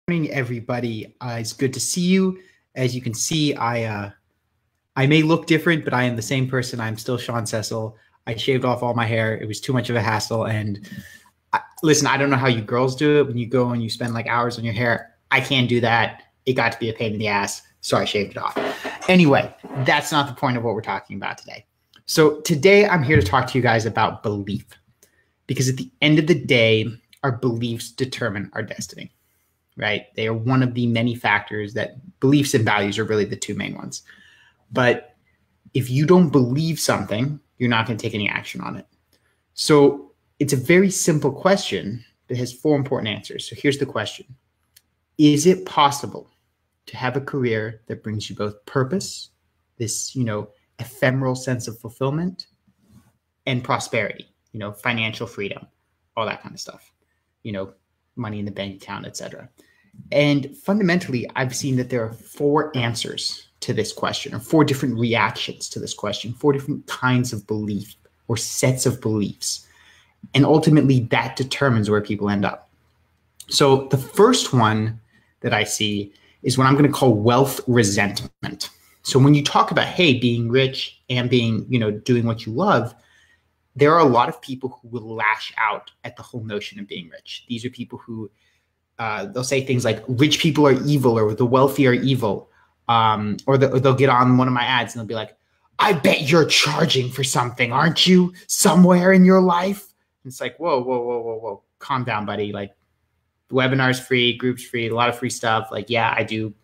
Morning, everybody. It's good to see you. As you can see, I may look different, but I am the same person. I'm still Sean Cecil. I shaved off all my hair. It was too much of a hassle. And listen, I don't know how you girls do it when you go and you spend like hours on your hair. I can't do that. It got to be a pain in the ass, so I shaved it off. Anyway, that's not the point of what we're talking about today. So today I'm here to talk to you guys about belief, because at the end of the day, our beliefs determine our destiny. Right? They are one of the many factors that beliefs and values are really the two main ones. But if you don't believe something, you're not going to take any action on it. So it's a very simple question that has four important answers. So here's the question. Is it possible to have a career that brings you both purpose, this, ephemeral sense of fulfillment, and prosperity, financial freedom, all that kind of stuff, money in the bank account, etc. And fundamentally, I've seen that there are four answers to this question, or four different reactions to this question, four different kinds of belief or sets of beliefs. And ultimately, that determines where people end up. So the first one that I see is what I'm going to call wealth resentment. So when you talk about, hey, being rich and being, doing what you love, there are a lot of people who will lash out at the whole notion of being rich. These are people who they'll say things like rich people are evil or the wealthy are evil. Or they'll get on one of my ads and they'll be like, I bet you're charging for something, aren't you? Somewhere in your life. And it's like, whoa. Calm down, buddy. Like, the webinar's free, group's free, a lot of free stuff. Like, yeah, I do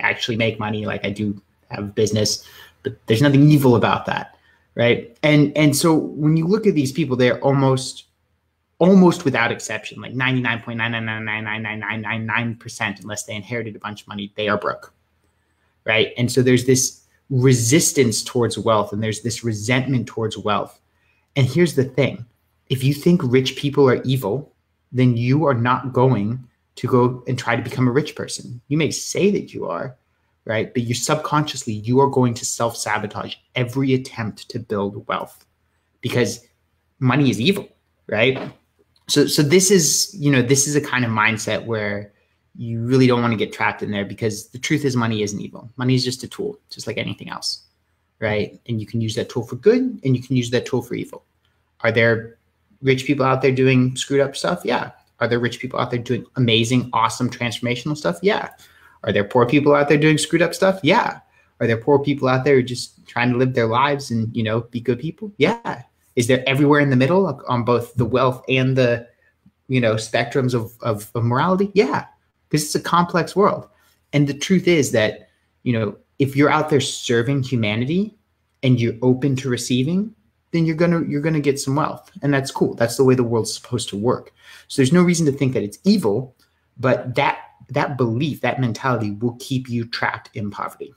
actually make money. Like, I do have a business, but there's nothing evil about that. Right. And so when you look at these people, they're almost without exception, like 99.9999999%, unless they inherited a bunch of money, they are broke. Right. And so there's this resistance towards wealth and there's this resentment towards wealth. And here's the thing. If you think rich people are evil, then you are not going to go and try to become a rich person. You may say that you are, right? But subconsciously, you are going to self-sabotage every attempt to build wealth because money is evil, right? So this is, this is a kind of mindset where you really don't want to get trapped in there, because the truth is money isn't evil. Money is just a tool, just like anything else, right? And you can use that tool for good and you can use that tool for evil. Are there rich people out there doing screwed up stuff? Yeah. Are there rich people out there doing amazing, awesome, transformational stuff? Yeah. Are there poor people out there doing screwed up stuff? Yeah. Are there poor people out there just trying to live their lives and, be good people? Yeah. Is there everywhere in the middle on both the wealth and the, spectrums of morality? Yeah. Because it's a complex world. And the truth is that, if you're out there serving humanity and you're open to receiving, then you're gonna get some wealth. And that's cool. That's the way the world's supposed to work. So there's no reason to think that it's evil, but that belief, that mentality will keep you trapped in poverty.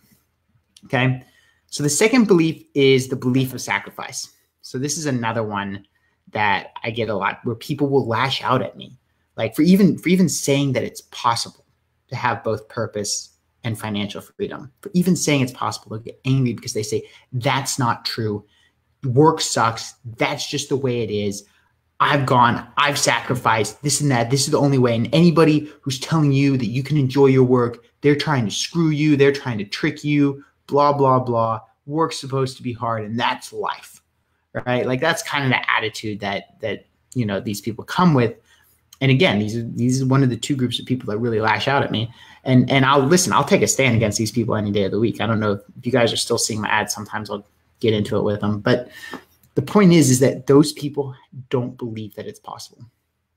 Okay. So the second belief is the belief of sacrifice. So this is another one that I get a lot, where people will lash out at me, like for even saying that it's possible to have both purpose and financial freedom. For even saying it's possible, they'll get angry because they say that's not true. Work sucks. That's just the way it is. I've sacrificed this and that. This is the only way. And anybody who's telling you that you can enjoy your work, they're trying to screw you. They're trying to trick you, blah, blah, blah. Work's supposed to be hard, and that's life, right? Like, that's kind of the attitude that these people come with. And again, these are one of the two groups of people that really lash out at me. And I'll take a stand against these people any day of the week. I don't know if you guys are still seeing my ads. Sometimes I'll get into it with them. But the point is that those people don't believe that it's possible.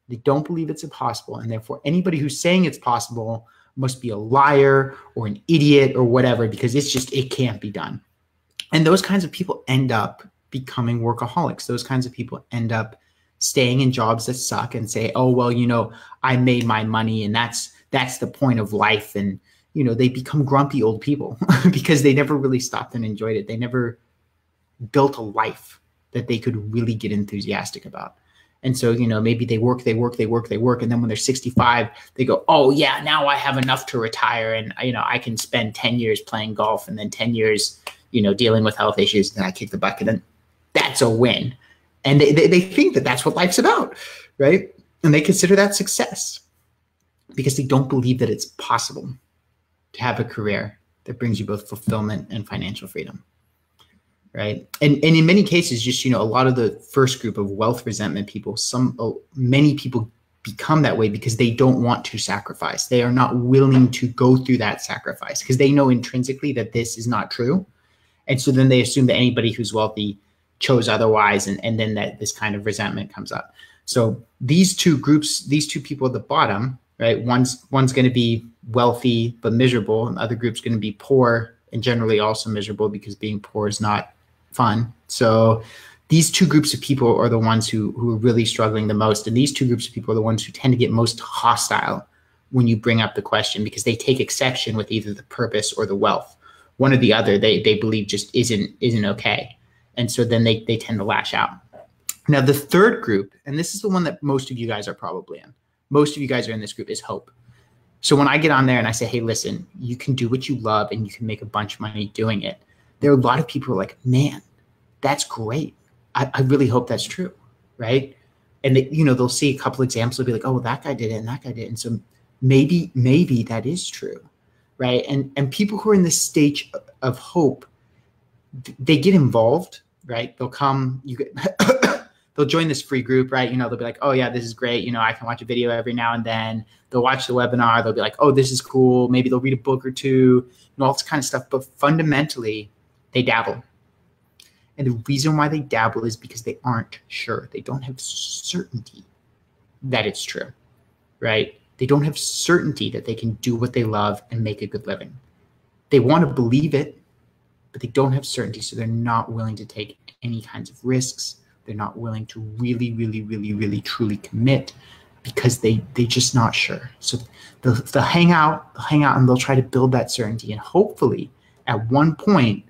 They don't believe it's impossible. And therefore, anybody who's saying it's possible must be a liar or an idiot or whatever, because it can't be done. And those kinds of people end up becoming workaholics. Those kinds of people end up staying in jobs that suck and say, oh, well, I made my money and that's the point of life. And, they become grumpy old people because they never really stopped and enjoyed it. They never built a life that they could really get enthusiastic about. And so, maybe they work. And then when they're 65, they go, oh yeah, now I have enough to retire. And, I can spend 10 years playing golf and then 10 years, dealing with health issues. And then I kick the bucket, and that's a win. And they think that that's what life's about, right? And they consider that success. because they don't believe that it's possible to have a career that brings you both fulfillment and financial freedom. Right. And in many cases, just, a lot of the first group of wealth resentment people, many people become that way because they don't want to sacrifice. They are not willing to go through that sacrifice because they know intrinsically that this is not true. And so then they assume that anybody who's wealthy chose otherwise. And then that this kind of resentment comes up. So these two groups, these two people at the bottom, right? One's going to be wealthy but miserable, and the other group's going to be poor and generally also miserable because being poor is not fun. So these two groups of people are the ones who are really struggling the most. And these two groups of people are the ones who tend to get most hostile when you bring up the question, because they take exception with either the purpose or the wealth. One or the other, they believe just isn't okay. And so then they tend to lash out. Now, the third group, and this is the one that most of you guys are probably in. Most of you guys are in this group, is hope. So when I get on there and I say, hey, listen, you can do what you love and you can make a bunch of money doing it, there are a lot of people who are like, man, that's great. I really hope that's true, right? And they'll see a couple examples. They'll be like, oh, that guy did it and that guy did it. And so maybe that is true, right? And people who are in this stage of hope, they get involved, right? They'll come, they'll join this free group, right? They'll be like, oh yeah, this is great. I can watch a video every now and then. They'll watch the webinar. They'll be like, oh, this is cool. Maybe they'll read a book or two, all this kind of stuff. But fundamentally, they dabble. And the reason why they dabble is because they aren't sure. They don't have certainty that it's true, right? They don't have certainty that they can do what they love and make a good living. They want to believe it, but they don't have certainty. So they're not willing to take any kinds of risks. They're not willing to really, really, really, really, truly commit because they're just not sure. So they'll hang out and they'll try to build that certainty. And hopefully at one point,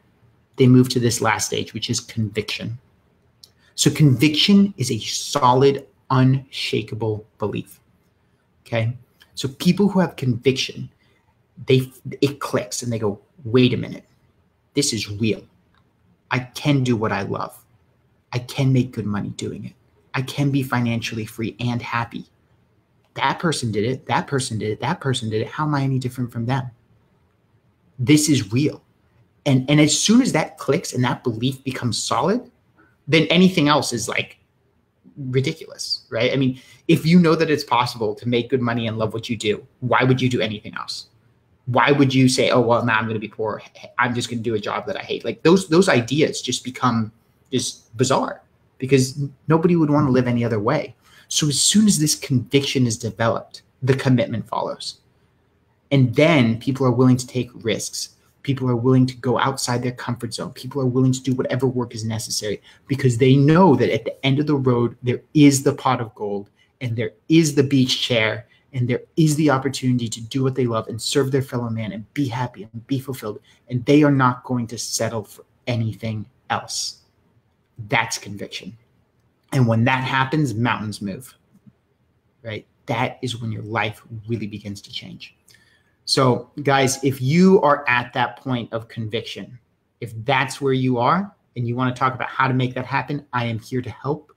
they move to this last stage, which is conviction. So conviction is a solid, unshakable belief. Okay. So people who have conviction, it clicks and they go, wait a minute, this is real. I can do what I love. I can make good money doing it. I can be financially free and happy. That person did it. That person did it. That person did it. How am I any different from them? This is real. And as soon as that clicks and that belief becomes solid, then anything else is like ridiculous, right? I mean, if you know that it's possible to make good money and love what you do, why would you do anything else? Why would you say, oh, well, now I'm going to be poor. I'm just going to do a job that I hate. Like those ideas just become just bizarre because nobody would want to live any other way. So as soon as this conviction is developed, the commitment follows. And then people are willing to take risks. People are willing to go outside their comfort zone. People are willing to do whatever work is necessary because they know that at the end of the road, there is the pot of gold and there is the beach chair and there is the opportunity to do what they love and serve their fellow man and be happy and be fulfilled. And they are not going to settle for anything else. That's conviction. And when that happens, mountains move, right? That is when your life really begins to change. So guys, if you are at that point of conviction, if that's where you are and you want to talk about how to make that happen, I am here to help.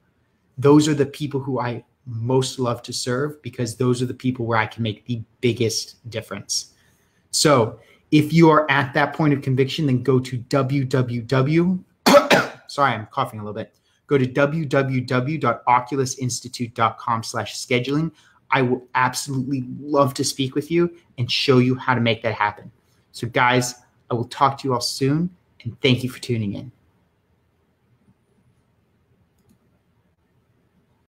Those are the people who I most love to serve because those are the people where I can make the biggest difference. So if you are at that point of conviction, then go to sorry, I'm coughing a little bit. Go to www.oculusinstitute.com/scheduling. I will absolutely love to speak with you and show you how to make that happen. So guys, I will talk to you all soon and thank you for tuning in.